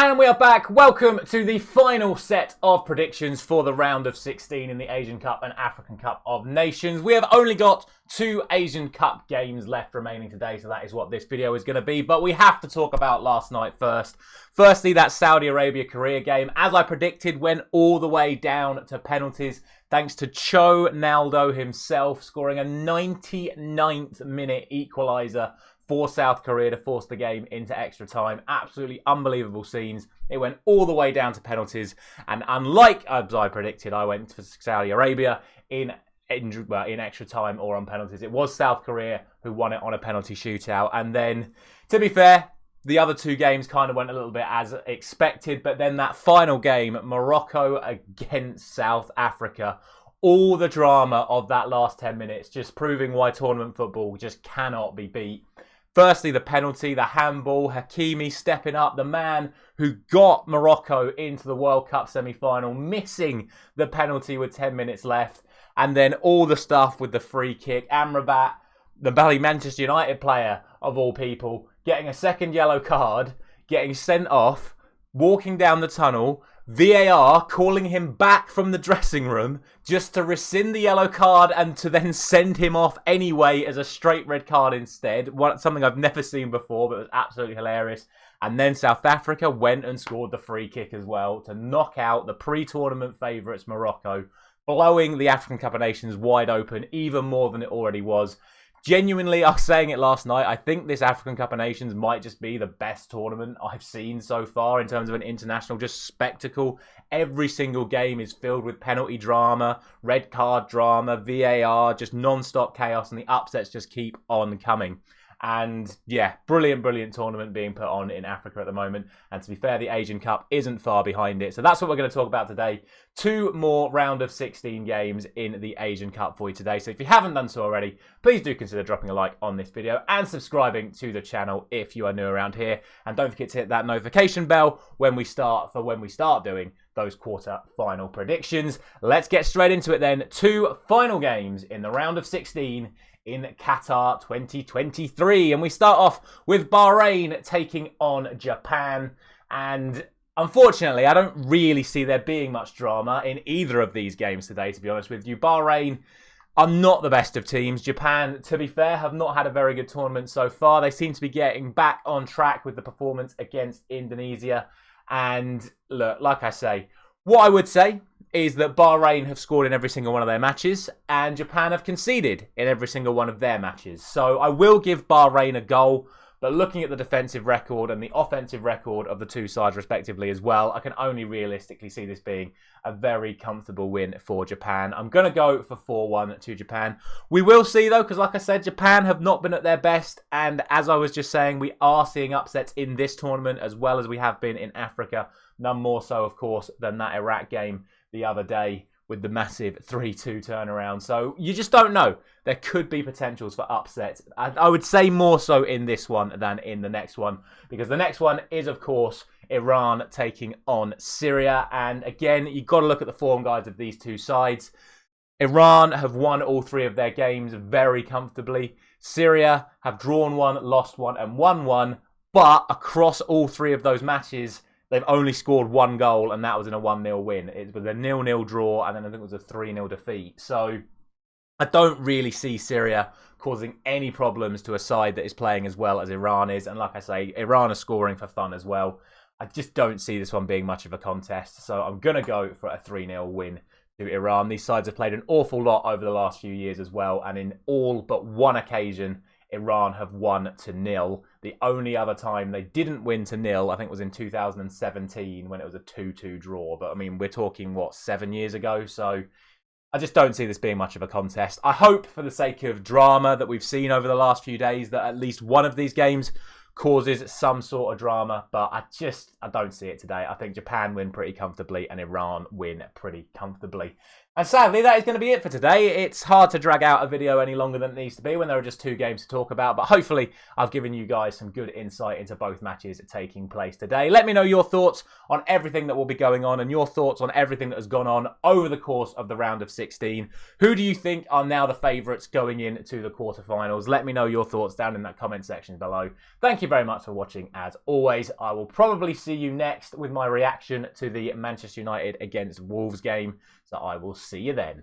And we are back. Welcome to the final set of predictions for the round of 16 in the Asian Cup and African Cup of Nations. We have only got 2 Asian Cup games left remaining today, so that is what this video is going to be. But we have to talk about last night first. Firstly, that Saudi Arabia-Korea game, as I predicted, went all the way down to penalties, thanks to Cho Naldo himself scoring a 99th minute equaliser for South Korea to force the game into extra time. Absolutely unbelievable scenes. It went all the way down to penalties. And unlike as I predicted, I went for Saudi Arabia in extra time or on penalties. It was South Korea who won it on a penalty shootout. And then, to be fair, the other 2 games kind of went a little bit as expected. But then that final game, Morocco against South Africa, all the drama of that last 10 minutes, just proving why tournament football just cannot be beat. Firstly, the penalty, the handball, Hakimi stepping up, the man who got Morocco into the World Cup semi-final, missing the penalty with 10 minutes left. And then all the stuff with the free kick. Amrabat, the Manchester United player of all people, getting a second yellow card, getting sent off, walking down the tunnel, VAR calling him back from the dressing room just to rescind the yellow card and to then send him off anyway as a straight red card instead. Something I've never seen before, but it was absolutely hilarious. And then South Africa went and scored the free kick as well to knock out the pre-tournament favourites Morocco, blowing the African Cup of Nations wide open even more than it already was. Genuinely, I was saying it last night, I think this African Cup of Nations might just be the best tournament I've seen so far in terms of an international just spectacle. Every single game is filled with penalty drama, red card drama, VAR, just non-stop chaos, and the upsets just keep on coming. And yeah, brilliant tournament being put on in Africa at the moment. And to be fair, the Asian Cup isn't far behind it. So that's what we're going to talk about today. 2 more round of 16 games in the Asian Cup for you today. So if you haven't done so already, please do consider dropping a like on this video and subscribing to the channel if you are new around here. And don't forget to hit that notification bell when we start doing those quarter-final predictions. Let's get straight into it then. 2 final games in the round of 16 in Qatar 2023. And we start off with Bahrain taking on Japan. And unfortunately, I don't really see there being much drama in either of these games today, to be honest with you. Bahrain are not the best of teams. Japan, to be fair, have not had a very good tournament so far. They seem to be getting back on track with the performance against Indonesia. And look, like I say, what I would say is that Bahrain have scored in every single one of their matches and Japan have conceded in every single one of their matches. So I will give Bahrain a goal, but looking at the defensive record and the offensive record of the 2 sides respectively as well, I can only realistically see this being a very comfortable win for Japan. I'm going to go for 4-1 to Japan. We will see though, because like I said, Japan have not been at their best. And as I was just saying, we are seeing upsets in this tournament as well as we have been in Africa. None more so, of course, than that Iraq game the other day with the massive 3-2 turnaround. So you just don't know. There could be potentials for upsets. I would say more so in this one than in the next one, because the next one is, of course, Iran taking on Syria. And again, you've got to look at the form guides of these 2 sides. Iran have won all 3 of their games very comfortably. Syria have drawn 1, lost 1 and won 1. But across all 3 of those matches, they've only scored 1 goal, and that was in a 1-0 win. It was a 0-0 draw, and then I think it was a 3-0 defeat. So I don't really see Syria causing any problems to a side that is playing as well as Iran is. And like I say, Iran are scoring for fun as well. I just don't see this one being much of a contest. So I'm going to go for a 3-0 win to Iran. These sides have played an awful lot over the last few years as well. And in all but one occasion, Iran have won to 0. The only other time they didn't win to 0, I think, was in 2017 when it was a 2-2 draw. But I mean, we're talking, 7 years ago? So I just don't see this being much of a contest. I hope, for the sake of drama that we've seen over the last few days, that at least one of these games causes some sort of drama. But I don't see it today. I think Japan win pretty comfortably and Iran win pretty comfortably. And sadly, that is going to be it for today. It's hard to drag out a video any longer than it needs to be when there are just 2 games to talk about. But hopefully, I've given you guys some good insight into both matches taking place today. Let me know your thoughts on everything that will be going on and your thoughts on everything that has gone on over the course of the round of 16. Who do you think are now the favourites going into the quarterfinals? Let me know your thoughts down in that comment section below. Thank you very much for watching. As always, I will probably see you next with my reaction to the Manchester United against Wolves game. So I will see you then.